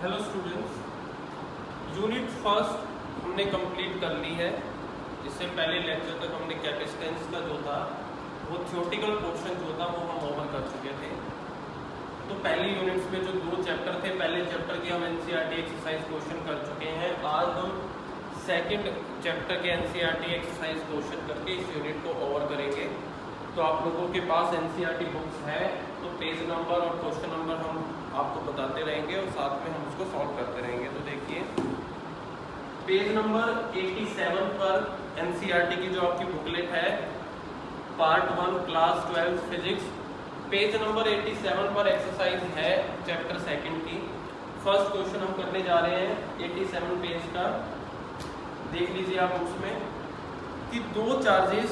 Hello students, unit first हमने complete कर ली है। इससे पहले लेक्चर तक हमने कैपेसिटेंस का जो था वो थ्योरेटिकल पोर्शन जो था वो हम ओवर कर चुके थे। तो पहली यूनिट्स में जो दो चैप्टर थे, पहले चैप्टर के हम एनसीईआरटी एक्सरसाइज क्वेश्चन कर चुके हैं। आज हम सेकंड चैप्टर के एनसीईआरटी एक्सरसाइज क्वेश्चन करके इस यूनिट को ओवर करेंगे। तो आप लोगों के पास एनसीईआरटी बुक्स है तो पेज नंबर और क्वेश्चन नंबर हम आपको बताते रहेंगे और साथ में हम उसको सॉल्व करते रहेंगे। तो देखिए पेज नंबर 87 पर एनसीईआरटी की जो आपकी बुकलेट है part 1 class 12 physics, page number 87 पर एक्सरसाइज है चैप्टर सेकंड की। फर्स्ट क्वेश्चन हम करने जा रहे हैं 87 पेज का। देख लीजिए आप उसमें कि दो चार्जेस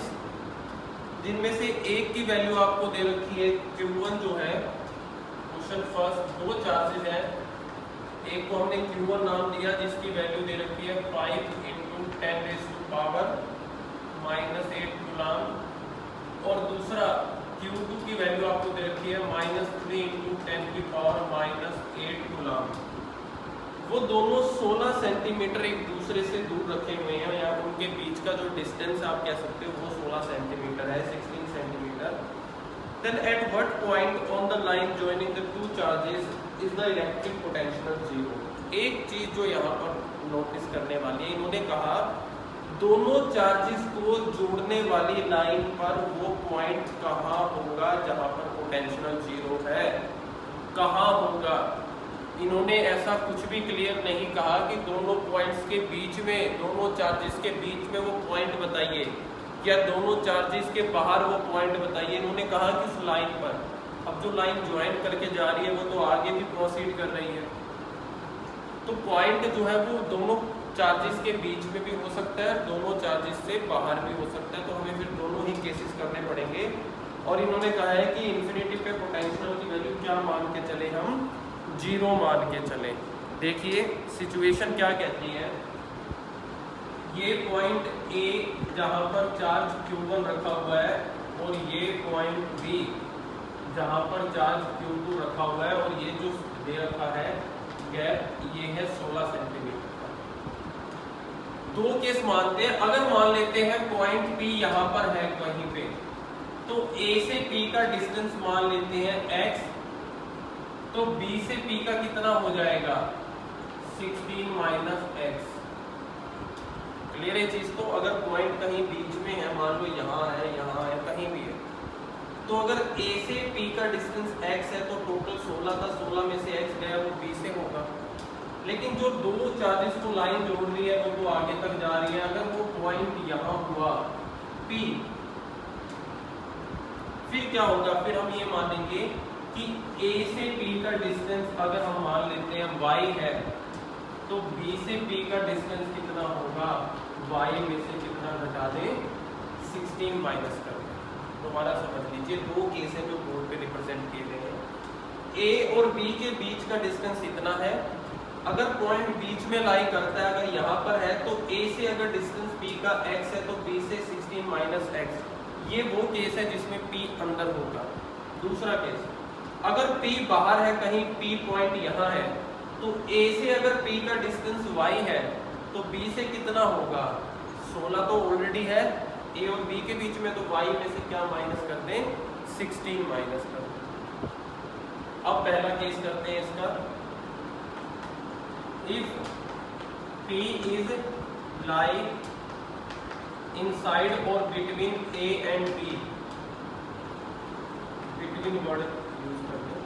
जिनमें से एक की वैल्यू आपको दे रखी है Q1 जो है क्वेश्चन फर्स्ट, दो चार्जेस है। एक को हमने Q1 नाम दिया जिसकी वैल्यू दे रखी है 5 × 10⁻⁻8 कूलम और दूसरा Q2 की वैल्यू आपको दे रखी है -3 × 10⁻8 कूलम। वो दोनों 16 सेंटीमीटर एक दूसरे से दूर रखे हुए हैं, या उनके बीच का जो डिस्टेंस आप कह सकते हो वो 16 सेंटीमीटर है, 16 centimetre. Then at what point on the line joining the two charges is the electric potential 0? एक चीज जो यहाँ पर नोटिस करने वाली है, इन्होंने कहा दोनों चार्जेस को जोड़ने वाली लाइन पर वो पॉइंट कहाँ होगा जहाँ पर पोटेंशियल 0 है, कहाँ होगा। इन्होंने ऐसा कुछ भी क्लियर नहीं कहा कि दोनों पॉइंट्स के बीच में, दोनों चार्जेस के बीच में वो पॉइंट बताइए या दोनों चार्जेस के बाहर वो पॉइंट बताइए। इन्होंने कहा कि उस लाइन पर, अब जो लाइन ज्वाइन करके जा रही है वो तो आगे भी प्रोसीड कर रही है, तो पॉइंट जो है वो दोनों चार्जेस के बीच में भी हो सकता है, दोनों चार्जेस से बाहर भी हो सकता है। तो हमें फिर दोनों ही केसेस करने पड़ेंगे। और इन्होंने कहा है कि इन्फिनिटी पे पोटेंशियल की वैल्यू क्या मान के चले, हम 0 मान के चले। देखिए सिचुएशन क्या कहती है, ये पॉइंट A जहां पर चार्ज Q1 रखा हुआ है और ये पॉइंट B जहां पर चार्ज Q2 रखा हुआ है और ये जो दे रखा है गैप ये है 16 सेंटीमीटर का। दो केस मानते हैं। अगर मान लेते हैं पॉइंट P यहां पर है कहीं पे, तो A से P का डिस्टेंस मान लेते हैं x, तो B से P का कितना हो जाएगा 16 - x। क्लियर है चीज। तो अगर पॉइंट कहीं बीच में है, मान लो यहाँ है कहीं भी है, तो अगर A से P का डिस्टेंस x है तो टोटल 16 था, 16 में से x गया वो B से होगा। लेकिन जो दो चार्जेस को लाइन जोड़ रही है वो तो आगे तक जा रही है। अगर वो पॉइंट यहाँ हुआ P, फिर क्या होगा, फिर हम ये मानेंगे कि A से P का डिस्टेंस अगर हम मान लेते हैं y है तो B से P का डिस्टेंस कितना होगा, y में से कितना घटा दें 16 माइनस कर दें। दोबारा समझ लीजिए, दो केस है जो बोर्ड पे रिप्रेजेंट किए गए हैं। A और B के बीच का डिस्टेंस इतना है। अगर पॉइंट बीच में लाई करता है, अगर यहाँ पर है तो A से अगर डिस्टेंस P का x है तो B से 16 - x। ये वो केस है जिसमें P अंदर होगा। दूसरा केस, अगर P बाहर है कहीं, P पॉइंट यहाँ है, तो A से अगर P का डिस्टेंस y है तो B से कितना होगा 16 तो ऑलरेडी है A और B के बीच में, तो y में से क्या माइनस कर दें 16 माइनस कर दें। अब पहला केस करते हैं इसका। If P is lie inside और between A and B, between word use करते हैं,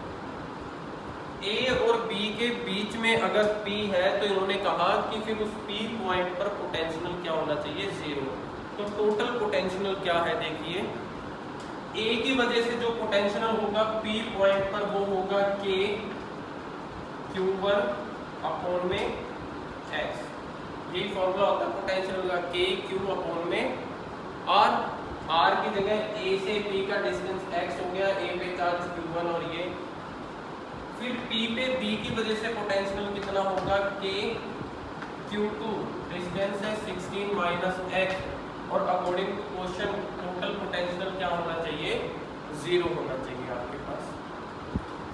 A और B के बीच में अगर P है तो इन्होंने कहा कि फिर उस P पॉइंट पर पोटेंशियल क्या होना चाहिए 0। तो टोटल पोटेंशियल क्या है देखिए, A की वजह से जो पोटेंशियल होगा P पॉइंट पर वो होगा K Q1 अपॉन में x। यही फॉर्मूला होता है पोटेंशियल का, K Q अपॉन में R की जगह A से P का डिस्टेंस x हो गया, A पे चार्ज Q1 और ये, फिर P पे B की वजह से पोटेंशियल कितना होगा K Q2, डिस्टेंस है 16 - x, और according to question total potential क्या होना चाहिए 0 होना चाहिए आपके पास।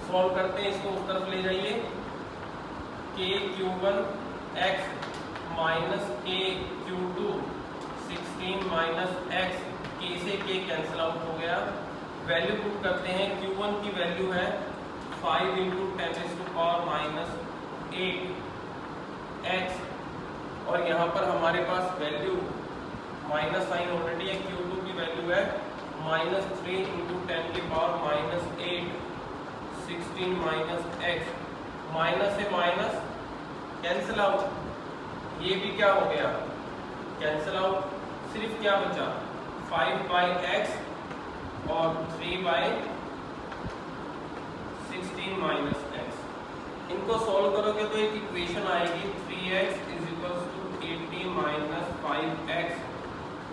सॉल्व करते हैं इसको, उस तरफ ले जाइए के Q1 x माइनस के Q2 16 माइनस x, के से के कैंसिल आउट हो गया। वैल्यू पुट करते हैं, Q1 की वैल्यू है 5 इंटू 10⁻⁸ और यहाँ पर हमारे पास वैल्यू माइनस साइन ऑलरेडी है। Q2 की वैल्यू है -3 इंटू 10⁻⁸ 16 माइनस x, माइनस से माइनस कैंसिल आउट, ये भी क्या हो गया कैंसिल आउट। सिर्फ क्या बचा 5/x और 3/16 माइनस x। इनको सॉल्व करोगे तो एक इक्वेशन आएगी 3x = 80 माइनस 5x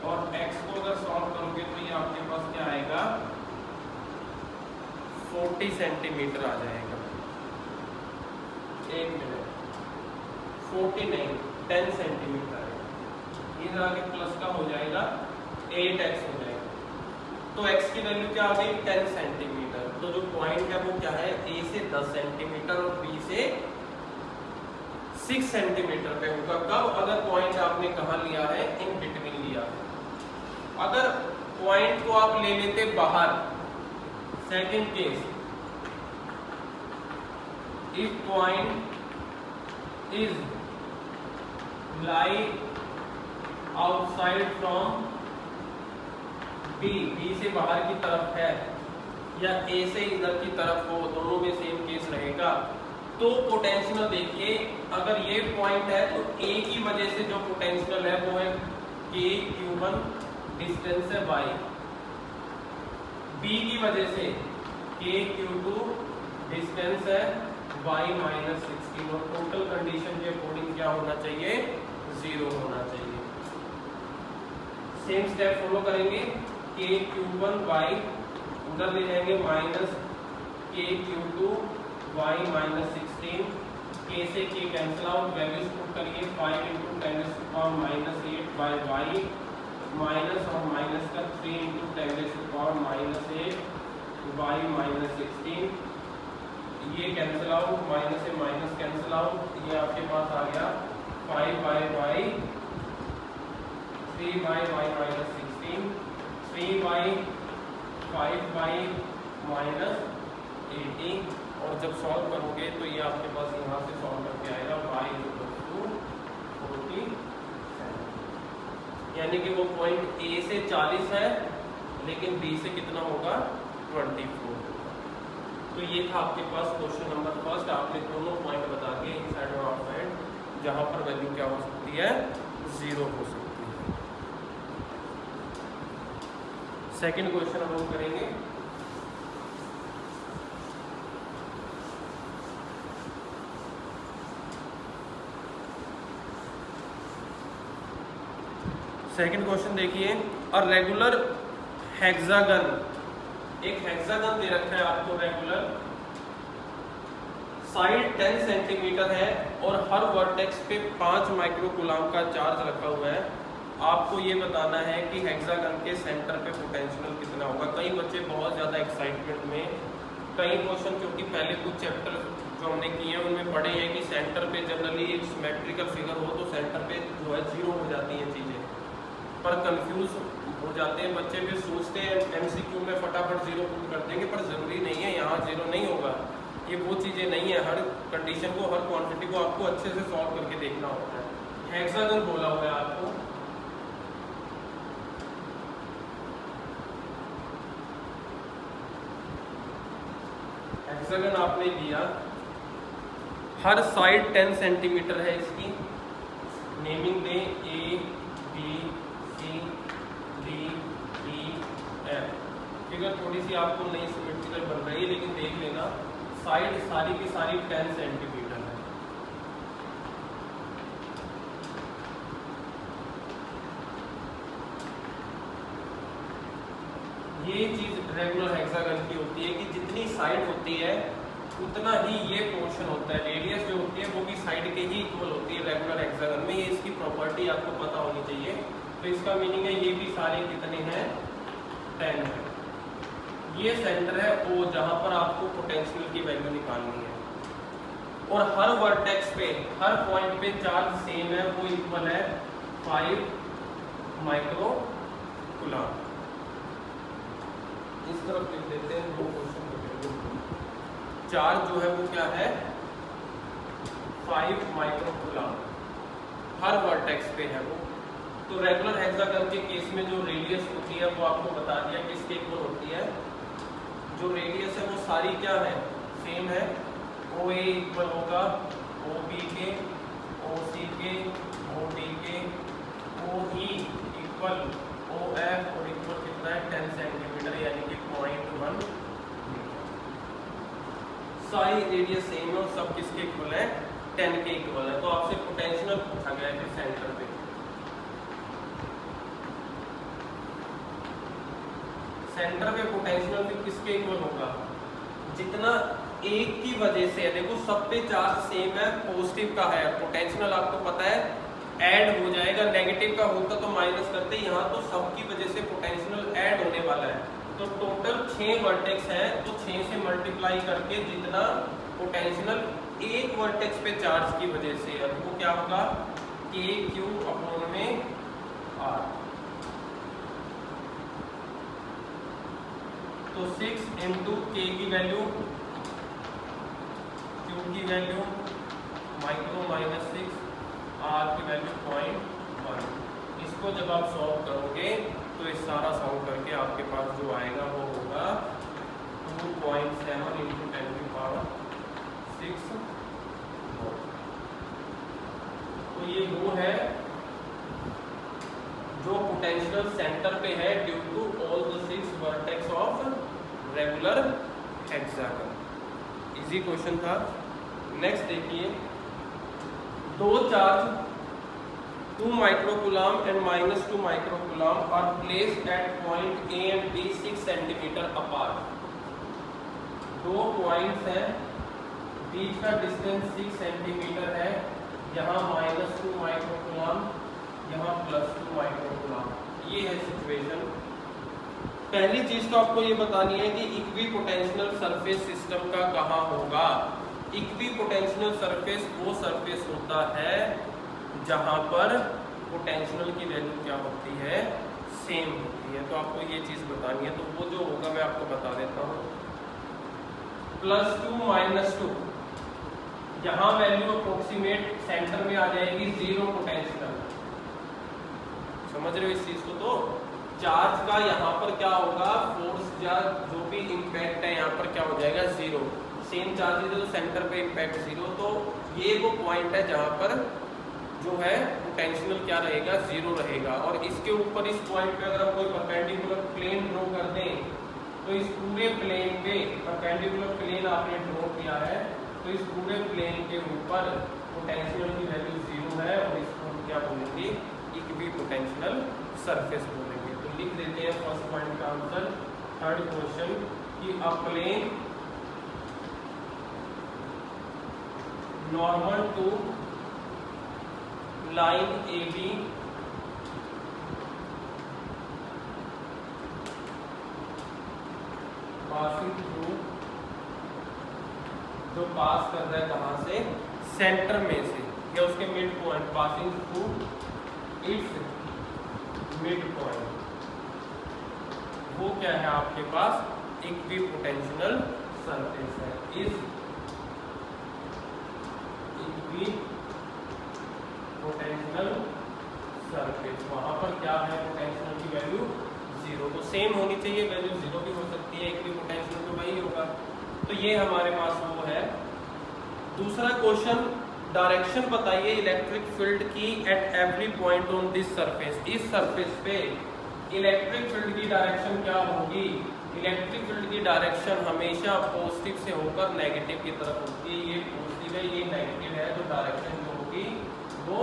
और x को अगर सॉल्व करोगे तो ये आपके पास क्या आएगा 40 सेंटीमीटर आ जाएगा। एक मिनट, 40 नहीं 10 सेंटीमीटर आएगा। ये आगे प्लस का हो जाएगा 8x हो जाएगा। तो x की वैल्यू क्या आ गई 10 सेंटीमीटर। तो जो पॉइंट है वो क्या है A से 10 सेंटीमीटर और B से 6 सेंटीमीटर पे होगा। कब? अगर पॉइंट आपने कहाँ लिया है इन बिटवीन लिया है। अगर पॉइंट को आप ले लेते बाहर, second case, if point is lie outside from B, B से बाहर की तरफ है या A से इधर की तरफ हो, दोनों में सेम केस रहेगा। तो पोटेंशियल देखिए, अगर ये पॉइंट है तो A की वजह से जो पोटेंशियल है वो है के Q1 डिस्टेंस है y, B की वजह से के Q2 डिस्टेंस है y माइनस 16 और टोटल कंडीशन के अकॉर्डिंग क्या होना चाहिए 0 होना चाहिए। सेम स्टेप फॉलो करेंगे, के Q1 y उधर ले जाएंगे माइनस के Q2 y माइनस 16, के से के कैंसिल आउट, वैल्यूज पुट करिए 5 इंटू 10⁻⁸ बाय y माइनस और माइनस का 3 इंटू 10⁻⁸ y माइनस 16, ये कैंसिल आउट, माइनस से माइनस कैंसिल आउट, ये आपके पास आ गया 5/y 3/y माइनस 16, 3/5/-18 और जब सॉल्व करोगे तो ये आपके पास यहाँ से सॉल्व करके आएगा y = 47, यानी कि वो पॉइंट A से 40 है लेकिन B से कितना होगा 24। तो ये था आपके पास क्वेश्चन नंबर फर्स्ट। आपने दोनों पॉइंट बता के इनसाइड और आउटसाइड जहाँ पर वैल्यू क्या हो सकती है 0 हो सकती है। सेकंड क्वेश्चन अब हम करेंगे। सेकंड क्वेश्चन देखिए, अ रेगुलर हेक्सागन, एक हेक्सागन दे रखा है आपको रेगुलर, साइड 10 सेंटीमीटर है और हर वर्टेक्स पे 5 माइक्रोकूलम का चार्ज रखा हुआ है। आपको ये बताना है कि हेक्सागन के सेंटर पे पोटेंशियल कितना होगा। कई बच्चे बहुत ज़्यादा एक्साइटमेंट में कई क्वेश्चन, क्योंकि पहले कुछ चैप्टर जो हमने किए हैं उनमें पढ़े हैं कि सेंटर पे जनरली एक सिमेट्रिकल फिगर हो तो सेंटर पे जो है 0 हो जाती हैं चीज़ें, पर कंफ्यूज हो जाते हैं बच्चे, भी सोचते हैं MCQ में फटाफट 0 पुट कर देंगे, पर ज़रूरी नहीं है, यहाँ 0 नहीं होगा। ये वो चीज़ें नहीं है, हर कंडीशन को, हर क्वांटिटी को आपको अच्छे से सॉल्व करके देखना होता है। हेक्सागन बोला हुआ है आपको, हेक्सागन आपने दिया, हर साइड 10 सेंटीमीटर है, इसकी नेमिंग दें A B C D E F। Figure थोड़ी सी आपको नई सिमेट्रिकल बन रही है लेकिन देख लेना, साइड सारी की सारी 10 सेंटीमीटर है। ये चीज रेगुलर हेक्सागन की होती है कि जितनी साइड होती है उतना ही ये पोर्शन होता है, रेडियस जो होती है वो भी साइड के ही इक्वल होती है रेगुलर हेक्सागन में। ये इसकी प्रॉपर्टी आपको पता होनी चाहिए। तो इसका मीनिंग है ये भी सारे कितने हैं 10 है। ये सेंटर है O, जहाँ पर आपको पोटेंशियल की वैल्यू निकालनी है। और हर वर्टेक्स पे, हर पॉइंट पे चार्ज सेम है, वो इक्वल है 5 माइक्रो कूलम। इस तरफ लिख देते हैं, दो क्वेश्चन बनेंगे। चार्ज जो है वो क्या है 5 माइक्रो कूलम, हर वर्टेक्स पे है वो। तो रेगुलर हेक्सागन के केस में जो रेडियस होती है वो आपको बता दिया किसके इक्वल होती है। जो रेडियस है वो सारी क्या है सेम है। OA इक्वल होगा OB के, OC के, OD के, OE इक्वल OF और इक्वल कितना है 10 सेंटीमीटर यानी कि 0.1 मीटर। सारी रेडियस सेम है और सब किसके इक्वल है 10 के इक्वल है। तो आपसे पोटेंशियल पूछा गया है सेंटर पे। सेंटर पे पोटेंशियल भी किसके इक्वल होगा, जितना एक की वजह से, देखो सब पे चार्ज सेम है, पॉजिटिव का है, पोटेंशियल आपको पता है ऐड हो जाएगा, नेगेटिव का होता तो माइनस करते, यहाँ तो सब की वजह से पोटेंशियल ऐड होने वाला है। तो टोटल 6 वर्टेक्स है, तो 6 से मल्टीप्लाई करके जितना पोटेंशियल एक वर्टेक्स पे चार्ज की वजह से है वो क्या होगा KQ/R। तो 6 इंटू के की वैल्यू, क्यू की वैल्यू माइक्रो माइनस 6, आर की वैल्यू 0.1। इसको जब आप सॉल्व करोगे तो इस सारा सॉल्व करके आपके पास जो आएगा वो होगा 2.7 इंटू 10⁶। तो ये वो है जो पोटेंशियल सेंटर पे है due to all the 6 vertex of regular hexagon. Easy question था। नेक्स्ट देखिए, दो charge 2 microcoulomb and -2 microcoulomb are placed at point A and B 6 centimetre apart. दो पॉइंट्स हैं, बीच का डिस्टेंस 6 सेंटीमीटर है, यहाँ -2 माइक्रोकूलम, यहाँ +2 माइक्रोकूलम। ये है सिचुएशन। पहली चीज तो आपको ये बतानी है कि इक्विपोटेंशियल सरफेस सिस्टम का कहाँ होगा। इक्विपोटेंशियल सरफेस वो सरफेस होता है जहां पर पोटेंशियल की वैल्यू क्या होती है सेम होती है। तो आपको ये चीज बतानी है, तो वो जो होगा मैं आपको बता देता हूँ। +2 -2, यहाँ वैल्यू अप्रोक्सीमेट सेंटर में आ जाएगी 0 पोटेंशियल। समझ रहे हो इस चीज को। तो चार्ज का यहाँ पर क्या होगा, फोर्स या जो भी इम्पैक्ट है यहाँ पर क्या हो जाएगा 0। सेम चार्ज है तो सेंटर पे इम्पैक्ट 0। तो ये वो पॉइंट है जहाँ पर जो है पोटेंशियल क्या रहेगा 0 रहेगा। और इसके ऊपर इस पॉइंट पे अगर हम कोई परपेंडिकुलर प्लेन ड्रॉ कर दें तो इस पूरे प्लेन पे परपेंडिकुलर प्लेन आपने ड्रॉ किया है, तो इस पूरे प्लेन के ऊपर पोटेंशियल की वैल्यू 0 है और इसको हम क्या बोलेंगे इक्विपोटेंशियल सरफेस बोलेंगे। तो लिख देते हैं फर्स्ट पॉइंट का आंसर। थर्ड क्वेश्चन कि a plane normal to line AB passing through, जो पास कर रहा है कहां से, सेंटर में से या उसके mid point, passing through it's mid point, वो क्या है आपके पास इक्विपोटेंशियल सरफेस है। इस इक्विपोटेंशियल सरफेस, वहां पर क्या है पोटेंशियल की वैल्यू 0। तो सेम होनी चाहिए, वैल्यू 0 भी हो सकती है, इक्विपोटेंशियल तो वही होगा। तो ये हमारे पास वो है। दूसरा क्वेश्चन, डायरेक्शन बताइए इलेक्ट्रिक फील्ड की at every point on this surface. इस सरफेस पे इलेक्ट्रिक फील्ड की डायरेक्शन क्या होगी। इलेक्ट्रिक फील्ड की डायरेक्शन हमेशा पॉजिटिव से होकर नेगेटिव की तरफ होती है। ये पॉजिटिव है, ये नेगेटिव है, तो डायरेक्शन जो होगी वो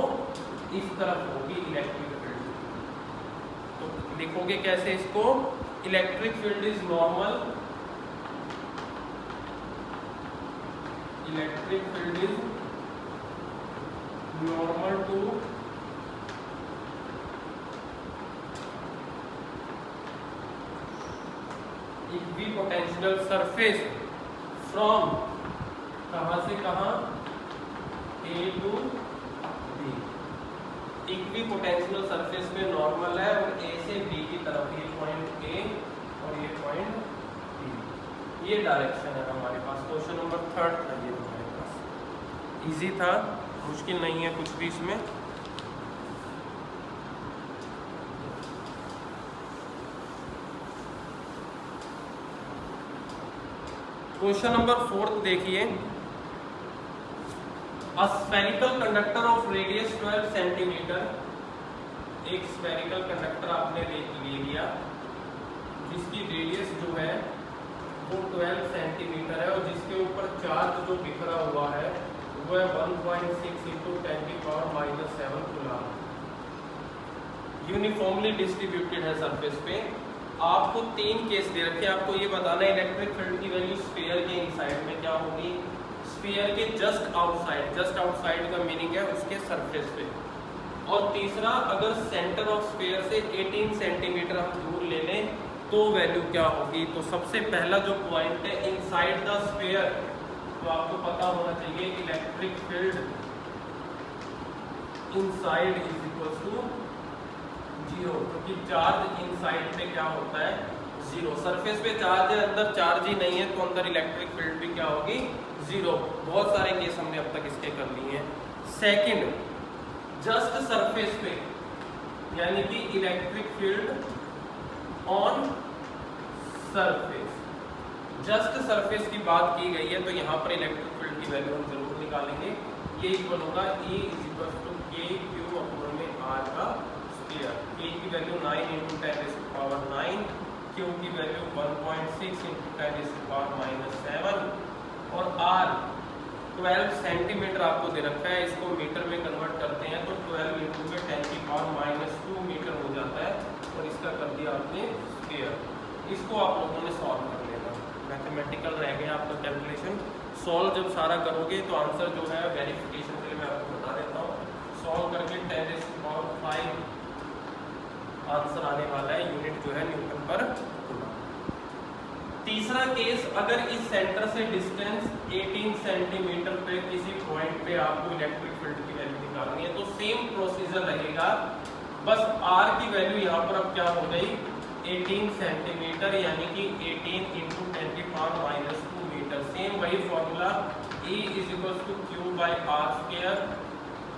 इस तरफ होगी इलेक्ट्रिक फील्ड। तो लिखोगे कैसे इसको, electric field is normal, electric field is normal to equipotential surface from कहाँ से कहाँ, A to B. Equipotential surface में नॉर्मल है और ए से बी की तरफ, ये पॉइंट ए और ये पॉइंट बी, ये डायरेक्शन है हमारे पास। क्वेश्चन नंबर 3 था ये हमारे पास, इजी था, मुश्किल नहीं है कुछ भी इसमें। क्वेश्चन नंबर 4 देखिए, a spherical conductor of radius 12 centimetre, एक स्फेरिकल कंडक्टर आपने ले लिया जिसकी रेडियस जो है वो 12 सेंटीमीटर है और जिसके ऊपर चार्ज जो बिखरा हुआ है वो है 1.6 × 10⁻⁷ कूलम। यूनिफॉर्मली डिस्ट्रीब्यूटेड है सरफेस पे। आपको 3 केस दे रखे हैं, आपको ये बताना है इलेक्ट्रिक फील्ड की वैल्यू स्फीयर के इनसाइड में क्या होगी, स्फीयर के जस्ट आउटसाइड का मीनिंग है उसके सरफेस पे, और तीसरा अगर सेंटर ऑफ स्फीयर से 18 सेंटीमीटर हम दूर ले लें तो वैल्यू क्या होगी। तो सबसे पहला जो पॉइंट है इनसाइड द स्फीयर, तो आपको पता होना चाहिए electric field inside is equal to 0, क्योंकि चार्ज इनसाइड पे क्या होता है 0। सरफेस पे चार्ज है, अंदर चार्ज ही नहीं है तो अंदर इलेक्ट्रिक फील्ड भी क्या होगी 0। बहुत सारे केस हमने अब तक इसके कर लिए हैं। सेकंड, जस्ट सरफेस पे, यानी कि electric field on surface, just surface की बात की गई है तो यहाँ पर इलेक्ट्रिक फील्ड की वैल्यू हम जरूर निकालेंगे। ये इक्वल होगा E = KQ/R का स्क्वायर। K की वैल्यू 9 × 10⁻⁹, Q की वैल्यू 1.6 × 10⁻⁷ और R 12 सेंटीमीटर आपको दे रखा है। इसको मीटर में कन्वर्ट करते हैं तो 12 × 10⁻² मीटर हो जाता है और इसका कर दिया आपने स्क्वायर। इसको आप लोगों ने सॉल्व कर लेना, मैथमेटिकल रह गया आपका कैलकुलेशन। सॉल्व जब सारा करोगे तो आंसर जो है वेरिफिकेशन के लिए मैं आपको बता देता हूँ, सॉल्व करके 10⁵ आंसर आने वाला है, यूनिट जो है न्यूटन पर कूलम। तीसरा केस, अगर इस सेंटर से डिस्टेंस 18 सेंटीमीटर पे किसी पॉइंट पे आपको इलेक्ट्रिक फील्ड की वैल्यू निकालनी है तो सेम प्रोसीजर रहेगा, बस R की वैल्यू यहाँ पर अब क्या हो गई 18 सेंटीमीटर, यानी कि 18 × 10⁻² मीटर। सेम वही फॉर्मूला, E = Q/R²,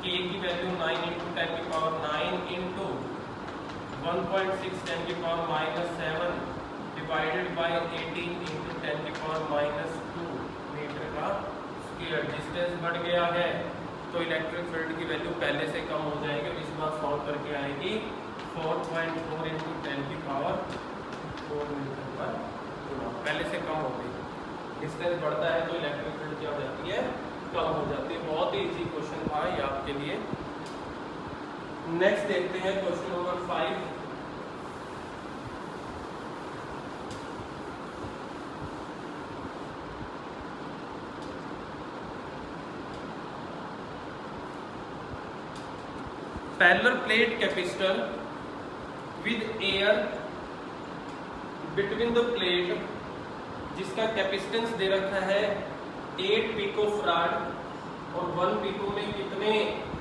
K की वैल्यू 9 × 10⁹ 1.6 10⁻⁷ डिवाइडेड बाय 18 × 10⁻² मीटर का स्क्वायर। डिस्टेंस बढ़ गया है तो इलेक्ट्रिक फील्ड की वैल्यू पहले से कम हो जाएगी और इस बार सॉल्व करके आएगी 4.4 × 10⁴ मीटर पर कूलम। पहले से कम हो गई, डिस्टेंस बढ़ता है तो इलेक्ट्रिक फील्ड क्या हो जाती है, कम हो जाती है। बहुत ही इजी क्वेश्चन था ये आपके लिए। नेक्स्ट देखते हैं question number 5। Parallel plate capacitor with air between the plate, जिसका कैपेसिटेंस दे रखा है 8 पिकोफराड और 1 पिको में कितने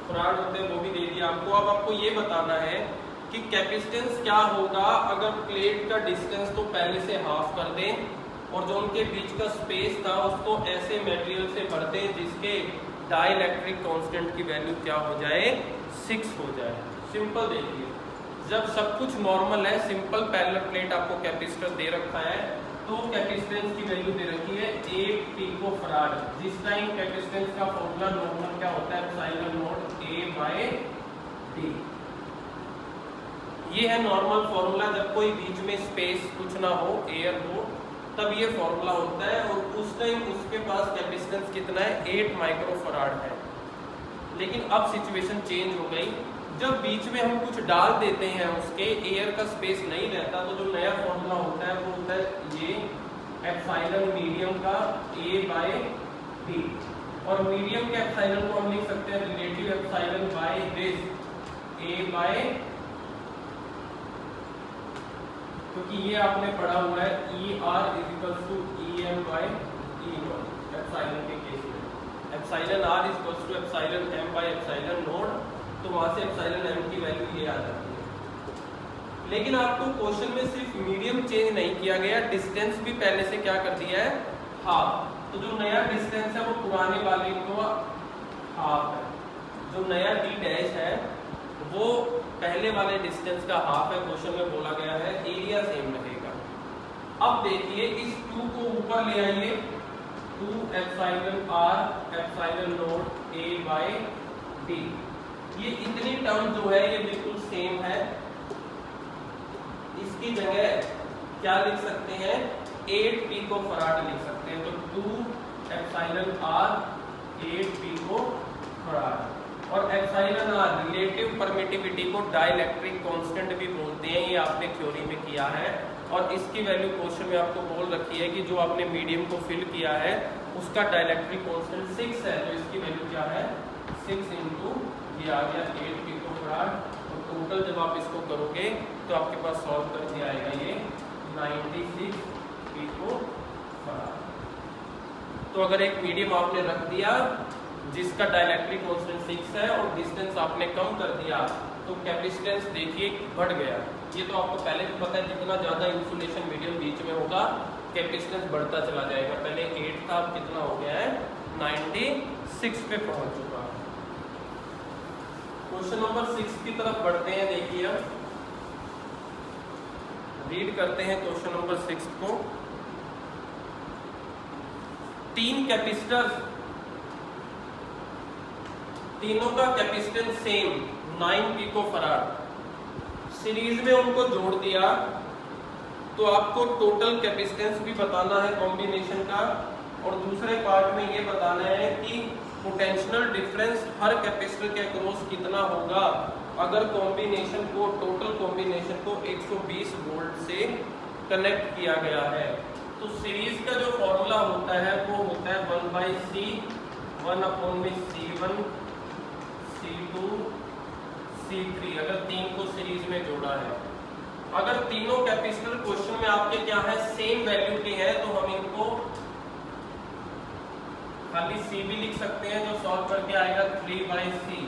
फराड होते हैं वो भी दे दिया आपको। अब आपको ये बताना है कि कैपेसिटेंस क्या होगा अगर प्लेट का डिस्टेंस तो पहले से हाफ कर दें और जो उनके बीच का स्पेस था उसको ऐसे मटेरियल से भर दें जिसके डाइलेक्ट्रिक कांस्टेंट की वैल्यू क्या हो जाए 6 हो जाए। सिंपल देखिए, जब सब कुछ नॉर्मल है, सिंपल पैरेलल प्लेट आपको कैपेसिटर दे रखा है तो कैपेसिटेंस की वैल्यू दे रखी है 8 पिकोफराड। जिस टाइम कैपेसिटेंस का फॉर्मूला नॉर्मल क्या होता है, एप्सिलॉन नॉट A/d। ये है नॉर्मल फॉर्मूला, जब कोई बीच में स्पेस कुछ ना हो, एयर हो, तब ये फॉर्मूला होता है। और उस टाइम उसके पास कैपेसिटेंस कितना है 8 माइक्रोफराड है। लेकिन अब सिचुएशन चेंज हो गई, जब बीच में हम कुछ डाल देते हैं उसके एयर का स्पेस नहीं रहता तो जो नया फॉर्मूला होता है वो होता है ये एप्सिलॉन मीडियम का A/d। और मीडियम के एप्सिलॉन को हम लिख सकते हैं relative epsilon by this A/, क्योंकि ये आपने पढ़ा हुआ है ER = EM/E0 एप्सिलॉन के केस में। Epsilon r equals to epsilon m by epsilon naught, तो वहाँ से एप्सिलॉन एम की वैल्यू ये आ जाती है। लेकिन आपको क्वेश्चन में सिर्फ मीडियम चेंज नहीं किया गया, डिस्टेंस भी पहले से क्या कर दिया है, हाफ। तो जो नया डिस्टेंस है वो पुराने वाले को हाफ है, जो नया डी डैश है वो पहले वाले डिस्टेंस का हाफ है। क्वेश्चन में बोला गया है एरिया सेम रहेगा। अब देखिए इस 2 को ऊपर ले आइए, 2 epsilon r epsilon naught a by d, ये इतनी टर्म जो है ये बिल्कुल सेम है। इसकी जगह क्या लिख सकते हैं, 8 पिको फराड लिख सकते हैं। तो 2 एप्सिलॉन आर 8 पिको फराड। और एप्सिलॉन आर रिलेटिव परमिटिविटी को डाइलेक्ट्रिक कांस्टेंट भी बोलते हैं, ये आपने थ्योरी में किया है। और इसकी वैल्यू क्वेश्चन में आपको बोल रखी है कि जो आपने मीडियम को फिल किया है उसका डाइलेक्ट्रिक कांस्टेंट 6 है, तो इसकी वैल्यू क्या है, 6 इंटू ये आ गया 8 पिको फराड। तो टोटल जब आप इसको करोगे तो आपके पास सॉल्व करके आएगा ये 96 पिको फराड। तो अगर एक मीडियम आपने रख दिया जिसका डाइलेक्ट्रिक कांस्टेंट 6 है और डिस्टेंस आपने कम कर दिया तो कैपेसिटेंस देखिए बढ़ गया। ये तो आपको पहले भी पता है, जितना ज़्यादा इंसुलेशन मीडियम बीच में होगा कैपेसिटेंस बढ़ता चला जाएगा। पहले 8 था, अब कितना हो गया है, 96 पे पहुंच चुका है। क्वेश्चन नंबर 6 की तरफ बढ़ते हैं। देखिए अब रीड करते हैं क्वेश्चन नंबर 6 को। 3 कैपेसिटर्स, तीनों का capacitance same 9 pico farad, series में उनको जोड़ दिया तो आपको टोटल कैपेसिटेंस भी बताना है कॉम्बिनेशन का, और दूसरे पार्ट में ये बताना है कि पोटेंशियल डिफरेंस हर कैपेसिटर के अक्रॉस कितना होगा अगर कॉम्बिनेशन को, टोटल कॉम्बिनेशन को 120 वोल्ट से कनेक्ट किया गया है। तो सीरीज का जो फॉर्मूला होता है वो होता है 1/C, 1/C1 C2 C3, अगर 3 को सीरीज में जोड़ा है। अगर तीनों कैपेसिटर क्वेश्चन में आपके क्या है, सेम वैल्यू के हैं, तो हम इनको खाली C भी लिख सकते हैं, जो सॉल्व करके आएगा 3/C।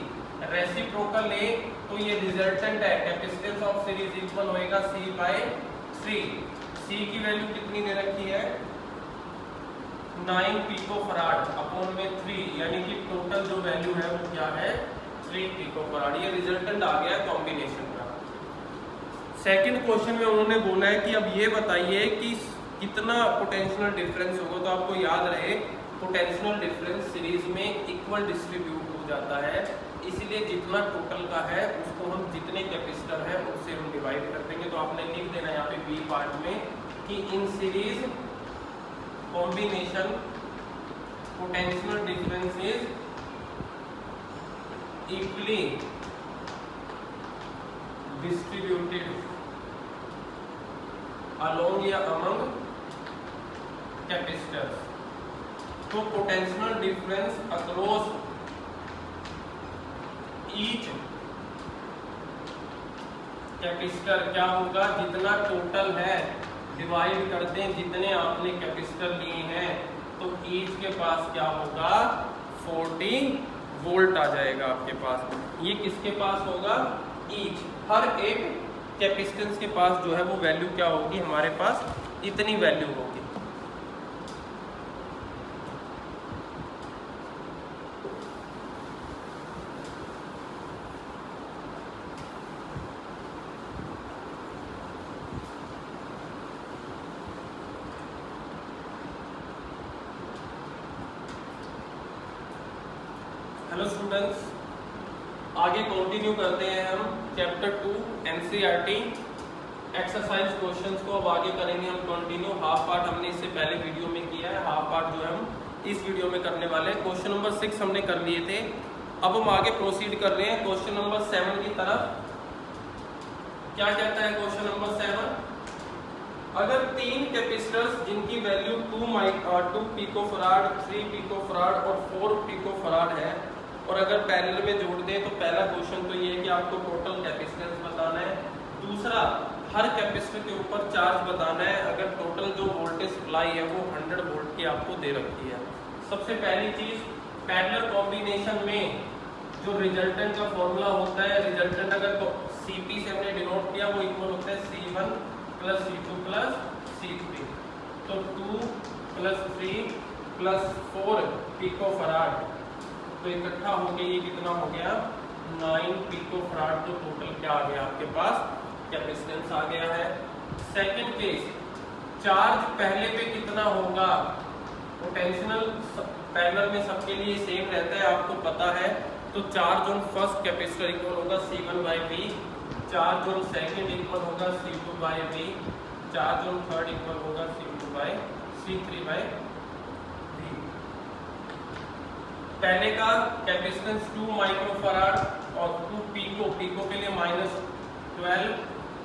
रेसिप्रोकल ले तो ये रिजल्टेंट है, कैपेसिटेंस ऑफ सीरीज इक्वल होएगा C/3। C की वैल्यू कितनी दे रखी है, 9 पिको फराड अपॉन में 3, यानी कि टोटल जो वैल्यू है वो क्या है, 3 पिको फराड। ये रिजल्टेंट आ गया कॉम्बिनेशन का। सेकंड क्वेश्चन में उन्होंने बोला है कि अब ये बताइए कि कितना पोटेंशियल डिफरेंस होगा। तो आपको याद रहे पोटेंशियल डिफरेंस सीरीज में इक्वल डिस्ट्रीब्यूट हो जाता है, इसलिए जितना टोटल का है उसको हम जितने कैपेसिटर है उससे हम डिवाइड कर देंगे। तो आपने लिख देना यहाँ पे बी पार्ट में कि in series combination potential difference is equally distributed along या अमंग कैपेसिटर्स। तो potential difference across each capacitor क्या होगा, जितना टोटल है डिवाइड कर दें जितने आपने कैपेसिटर लिए हैं, तो ईच के पास क्या होगा, 40 वोल्ट आ जाएगा आपके पास। ये किसके पास होगा, ईच, हर एक कैपेसिटेंस के पास जो है वो वैल्यू क्या होगी, हमारे पास इतनी वैल्यू होगी। हेलो स्टूडेंट्स, आगे कंटिन्यू करते हैं हम चैप्टर 2 एनसीईआरटी एक्सरसाइज क्वेश्चंस को। अब आगे करेंगे हम कंटिन्यू। हाफ पार्ट हमने इससे पहले वीडियो में किया है, हाफ पार्ट जो है हम इस वीडियो में करने वाले हैं। क्वेश्चन नंबर 6 हमने कर लिए थे, अब हम आगे प्रोसीड कर रहे हैं क्वेश्चन नंबर 7 की तरफ। क्या कहता है क्वेश्चन नंबर 7, अगर 3 कैपेसिटर्स जिनकी वैल्यू 2 पिकोफराड, 3 पिकोफराड और 4 पिकोफराड है, और अगर पैरेलल में जोड़ दें, तो पहला क्वेश्चन तो ये है कि आपको टोटल कैपेसिटेंस बताना है। दूसरा, हर कैपेसिटर के ऊपर चार्ज बताना है। अगर टोटल जो वोल्टेज सप्लाई है वो 100 वोल्ट की आपको दे रखी है। सबसे पहली चीज, पैरेलल कॉम्बिनेशन में जो रिजल्टेंट का फॉर्मूला होता है, रिजल्टेंट अगर Cp से हमने डिनोट किया वो इक्वल होता है C1 plus C2 plus C3। तो 2 प्लस 3 प्लस 4 पिको फराड, तो इकट्ठा हो गया ये कितना हो गया 9 पिको फराड। तो टोटल क्या आ गया आपके पास, कैपेसिटेंस आ गया है। सेकंड केस, चार्ज पहले पे कितना होगा, पोटेंशियल पैरेलल में सबके लिए सेम रहता है आपको पता है। तो charge on first capacitor equal होगा C1/V, charge on second equal होगा C2/V, charge on third equal होगा C3/V। पहले का कैपेसिटेंस 2 माइक्रोफराड और 2 पिको, पिको के लिए -12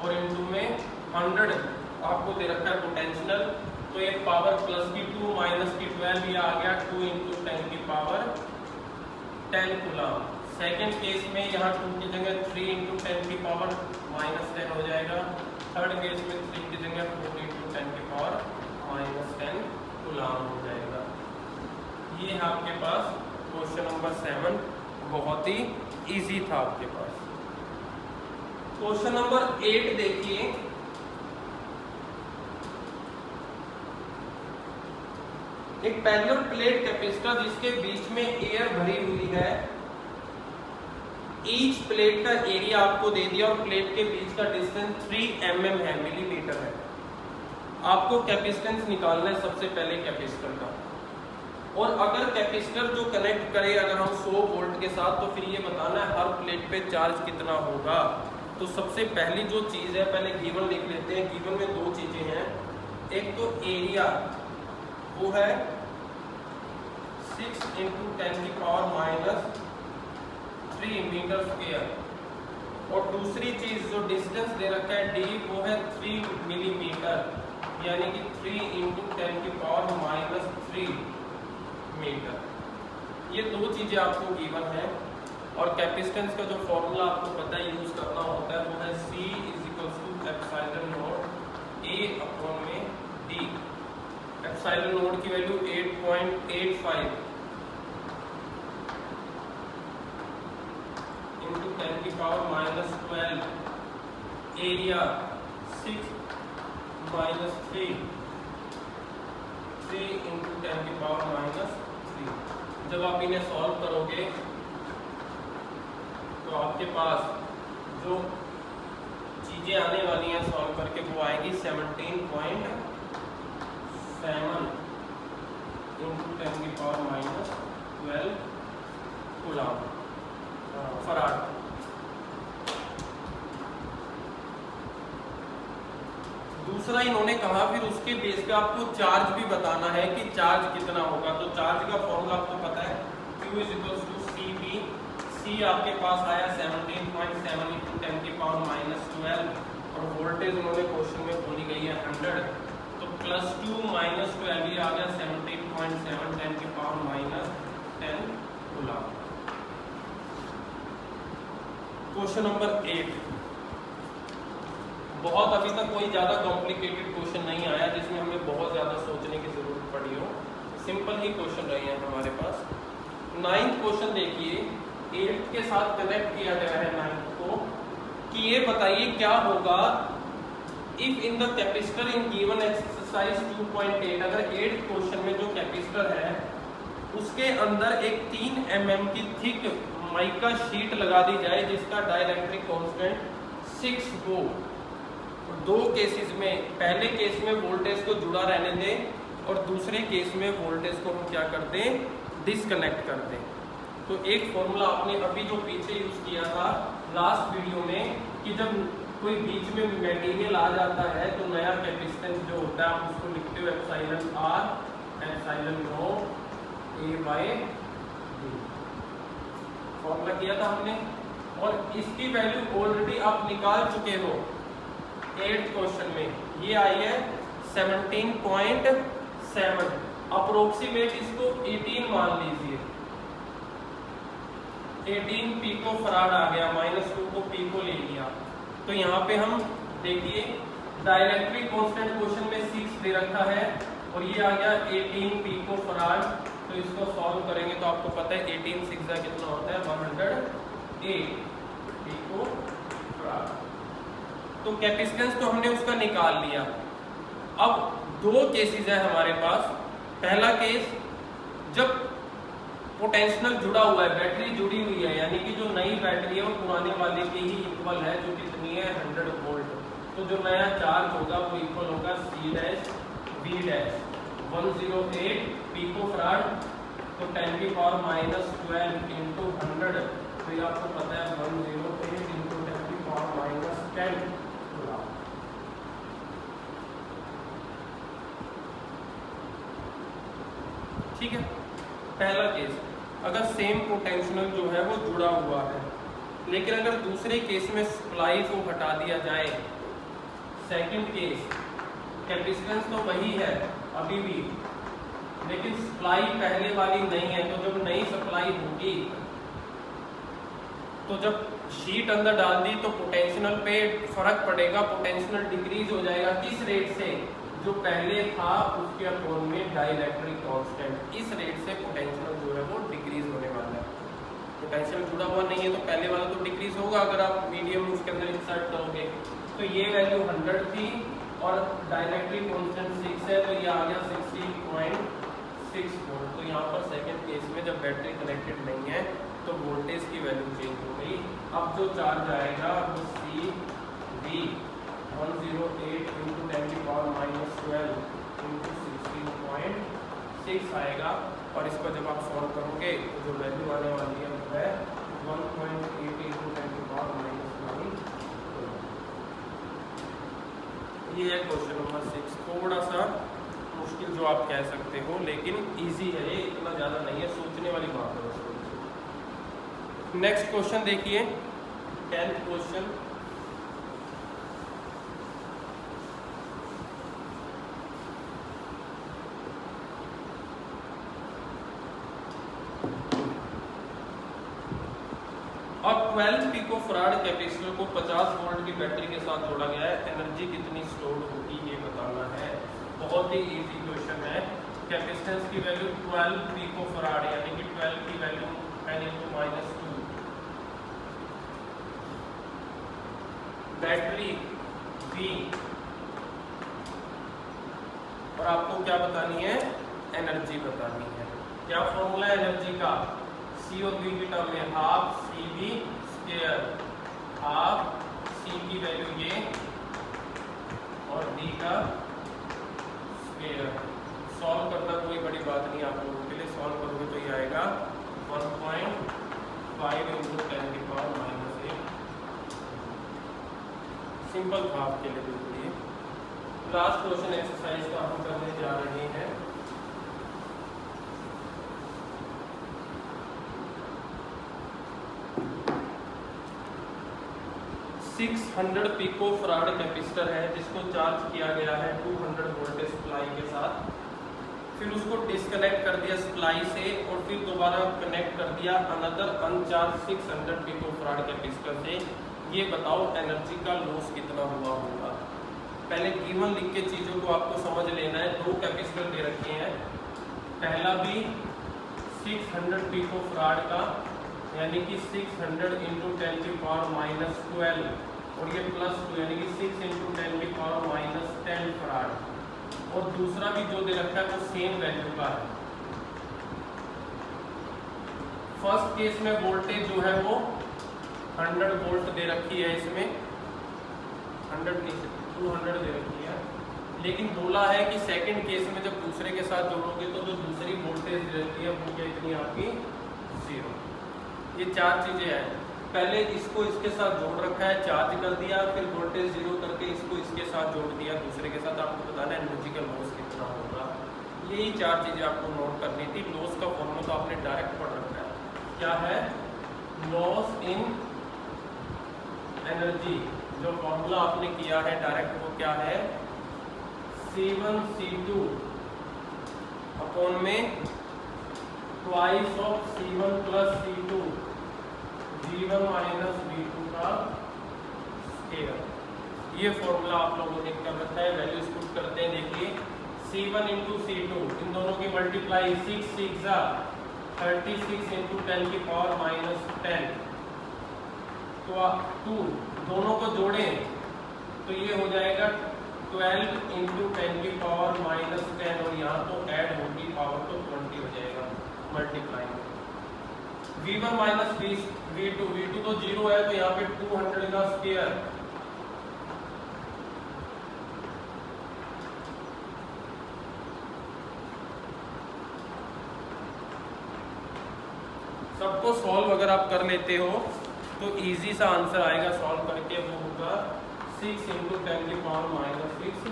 और इनटू में 100 आपको दे रखा है पोटेंशियल। तो ये पावर प्लस की 2 माइनस की 12 ये आ गया 2 × 10 की पावर 10 कूलम। सेकेंड केस में यहाँ 2 की जगह 3 × 10 की पावर -10 हो जाएगा। थर्ड केस में 3 की जगह 4 × 10 की पावर -10 कूलम हो जाएगा। ये है आपके पास क्वेश्चन नंबर 7, बहुत ही इजी था आपके पास। क्वेश्चन नंबर 8 देखिए, एक पैरेलल प्लेट कैपेसिटर जिसके बीच में एयर भरी हुई है, ईच प्लेट का एरिया आपको दे दिया और प्लेट के बीच का डिस्टेंस 3 mm है, मिलीमीटर है। आपको कैपेसिटेंस निकालना है सबसे पहले कैपेसिटर का, और अगर कैपेसिटर जो कनेक्ट करे अगर हम 100 वोल्ट के साथ, तो फिर ये बताना है हर प्लेट पे चार्ज कितना होगा। तो सबसे पहली जो चीज़ है, पहले गिवन लिख लेते हैं। गिवन में दो चीज़ें हैं, एक तो एरिया वो है 6 × 10 की पावर -3 मीटर स्क्वायर, और दूसरी चीज जो डिस्टेंस दे रखा है d वो है 3 मिलीमीटर, यानी कि 3 × 10 की पावर -3 मीटर। ये दो चीजें आपको गिवन है। और कैपेसिटेंस का जो फॉर्मूला आपको पता है यूज करना होता है, वो है C = ε/A/d। एप्सिलॉन नोड की वैल्यू 8.85 × 10 की पावर -12, एरिया 6 - 3 × 10 की पावर -3। जब आप इन्हें सॉल्व करोगे तो आपके पास जो चीजें आने वाली हैं सॉल्व करके, वो आएगी 17.7 × 10 की पावर -12 कूलम फराड। दूसरा इन्होंने कहा फिर उसके बेस पे आपको चार्ज भी बताना है कि चार्ज कितना होगा। तो चार्ज का फॉर्मूला आपको पता है, Q = Cp। C आपके पास आया 17.7 × 10 की पावर -12, और वोल्टेज उन्होंने क्वेश्चन में बोली गई है 100। तो +2 - 12 ये आ गया 17.7 10 की पावर -10 कूलम। क्वेश्चन नंबर 8, बहुत अभी तक कोई ज़्यादा कॉम्प्लिकेटेड क्वेश्चन नहीं आया जिसमें हमें बहुत ज़्यादा सोचने की ज़रूरत पड़ी हो। सिंपल ही क्वेश्चन रहे हैं हमारे पास। 9th क्वेश्चन देखिए, 8th के साथ कनेक्ट किया गया है 9th को, कि ये बताइए क्या होगा if in the capacitor in given exercise 2.8। अगर 8th क्वेश्चन में जो कैपेसिटर है उसके अंदर एक 3 mm की थिक माइका शीट लगा दी जाए जिसका डाइलेक्ट्रिक कांस्टेंट 6 हो। दो केसेस में, पहले केस में वोल्टेज को जुड़ा रहने दें और दूसरे केस में वोल्टेज को हम क्या कर दें, डिस्कनेक्ट कर दें। तो एक फॉर्मूला आपने अभी जो पीछे यूज किया था लास्ट वीडियो में, कि जब कोई बीच में मटेरियल आ जाता है तो नया कैपेसिटेंस जो होता है हम उसको लिखते हो εr ε0 A/d। फॉर्मूला किया था हमने, और इसकी वैल्यू ऑलरेडी आप निकाल चुके हो 8th क्वेश्चन में। ये आई है 17.7, अप्रोक्सीमेट इसको 18 मान लीजिए। 18 पिको फराड आ गया, -2 को पिको ले लिया। तो यहाँ पे हम देखिए डाइलेक्ट्रिक कांस्टेंट क्वेश्चन में 6 दे रखा है, और ये आ गया 18 पिको फराड। तो इसको सॉल्व करेंगे तो आपको पता है 18 6 कितना होता है 108 पिको फराड। तो कैपेसिटेंस तो हमने उसका निकाल लिया। अब दो केसेस है हमारे पास। पहला केस जब पोटेंशियल जुड़ा हुआ है, बैटरी जुड़ी हुई है, यानी कि जो नई बैटरी है वो पुराने वाले के ही इक्वल है, जो कितनी है 100 वोल्ट। तो जो नया चार्ज होगा वो इक्वल होगा C dash V dash 108 pico farad. तो 10 की पावर -12 इंटू 100, तो ये आपको पता है 108 इंटू 10 की पावर -10। ठीक है, पहला केस। अगर सेम पोटेंशियल जो है वो जुड़ा हुआ है, लेकिन अगर दूसरे केस में सप्लाई को हटा दिया जाए, सेकंड केस, कैपेसिटेंस तो वही है अभी भी, लेकिन सप्लाई पहले वाली नहीं है। तो जब नई सप्लाई होगी, तो जब शीट अंदर डाल दी तो पोटेंशियल पे फर्क पड़ेगा, पोटेंशियल डिक्रीज हो जाएगा। किस रेट से? जो पहले था उसके अपोन में डाइलेक्ट्रिक कांस्टेंट, इस रेट से पोटेंशियल जो है वो डिक्रीज होने वाला है। पोटेंशियल जुड़ा हुआ नहीं है तो पहले वाला तो डिक्रीज होगा अगर आप मीडियम उसके अंदर इंसर्ट करोगे। तो ये वैल्यू 100 थी और डाइलेक्ट्रिक कांस्टेंट 6 है, तो ये आ गया 60.6 वोल्ट। तो यहाँ पर सेकंड केस में जब बैटरी कनेक्टेड नहीं है तो वोल्टेज की वैल्यू चेंज हो गई। अब जो चार्ज आएगा वो CV 108 इंटू 10 की पावर -12 इंटू 16.6 आएगा। और इसको जब आप सॉल्व करोगे तो जो वैल्यू आने वाली है वो है 1.8 इंटू 10 की पावर -9। ये है क्वेश्चन नंबर 6। थोड़ा सा मुश्किल जो आप कह सकते हो, लेकिन इजी है, ये इतना ज़्यादा नहीं है, सोचने वाली बात है। नेक्स्ट क्वेश्चन देखिए, 10th क्वेश्चन। अब 12 पिको फराड कैपेसिटर को 50 वोल्ट की बैटरी के साथ जोड़ा गया है। एनर्जी कितनी स्टोर होगी ये बताना है। बहुत ही इजी क्वेश्चन है। कैपेसिटेंस की वैल्यू 12 पिको फराड, यानी कि 12 की वैल्यू 10 इंटू -2, बैटरी V, और आपको क्या बतानी है? एनर्जी बतानी है। क्या फॉर्मूला है एनर्जी का? C और V की टर्म में half CV square, half C की वैल्यू ये और D का स्क्वायर। सॉल्व करना कोई बड़ी बात नहीं आप लोगों के लिए। सॉल्व करोगे तो ये आएगा 1.5 इंटू 10 की पावर -8। सिंपल था आपके लिए बिल्कुल। ये लास्ट क्वेश्चन एक्सरसाइज का हम करने जा रहे हैं। सिक्स 100 पिको फराड कैपेसिटर है जिसको चार्ज किया गया है 200 वोल्टेज सप्लाई के साथ। फिर उसको डिस्कनेक्ट कर दिया सप्लाई से और फिर दोबारा कनेक्ट कर दिया another uncharged 600 pico farad capacitor से। ये बताओ एनर्जी का लॉस कितना हुआ होगा। पहले गिवन लिख के चीज़ों को आपको समझ लेना है। दो कैपेसिटर दे रखे हैं, पहला भी 600 पिको फराड का, यानी कि 600 इंटू 10 की पावर -12 और ये +2 यानी कि 6 इंटू 10 की पावर -10 फराड। और दूसरा भी जो दे रखा है वो सेम वैल्यू का है। फर्स्ट केस में वोल्टेज जो है वो 100 वोल्ट दे रखी है, इसमें 100 नहीं 200 दे रखी है। लेकिन बोला है कि सेकंड केस में जब दूसरे के साथ जोड़ोगे तो जो दूसरी वोल्टेज दे रखी है वो क्या इतनी आपकी 0। ये चार चीज़ें हैं। पहले इसको इसके साथ जोड़ रखा है, चार्ज कर दिया, फिर वोल्टेज 0 करके इसको इसके साथ जोड़ दिया दूसरे के साथ। आपको बताना है एनर्जी का लॉस कितना होगा। यही चार चीज़ें आपको नोट करनी थी। लॉस का फॉर्मूला तो आपने डायरेक्ट पढ़ रखा है। क्या है? Loss in energy. जो फॉर्मूला आपने किया है डायरेक्ट वो क्या है? C1 C2 अपॉन में twice of C1 plus C2 V1 minus V2 का स्क्वायर। ये फॉर्मूला आप लोगों ने कर रखा है। वैल्यूज पुट करते हैं। देखिए C1 इंटू C2, इन दोनों की मल्टीप्लाई 6 6 36 इंटू 10 की पावर माइनस 10, तो 2 दोनों को जोड़ें तो ये हो जाएगा 12 इंटू 10 की पावर माइनस 10, और यहाँ तो ऐड होगी पावर तो 20 हो जाएगा मल्टीप्लाई। V1 माइनस V2 तो 0 है, तो यहाँ पे 200 का स्क्वायर, सबको सॉल्व अगर आप कर लेते हो तो इजी सा आंसर आएगा सॉल्व करके, वो होगा 6 इंटू 10 की पावर माइनस 6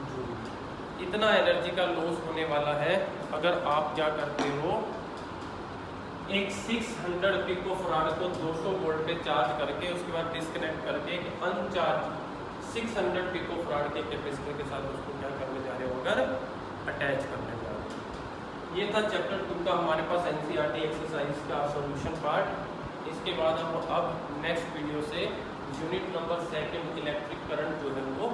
जूल। इतना एनर्जी का लॉस होने वाला है अगर आप क्या करते हो, एक 600 पिको फराड को 200 वोल्ट पे चार्ज करके उसके बाद डिस्कनेक्ट करके एक अनचार्ज 600 पिको फराड के कैपेसिटर के साथ उसको क्या करने जा रहे हो, अगर अटैच करने जा रहे हो। ये था चैप्टर 2 का हमारे पास एनसीईआरटी एक्सरसाइज का सॉल्यूशन पार्ट। इसके बाद हम अब नेक्स्ट वीडियो से यूनिट नंबर 2 इलेक्ट्रिक करंट जो है वो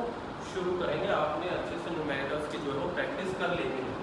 शुरू करेंगे। आपने अच्छे से न्यूमेरिकल्स की जो है वो प्रैक्टिस कर लेनी है।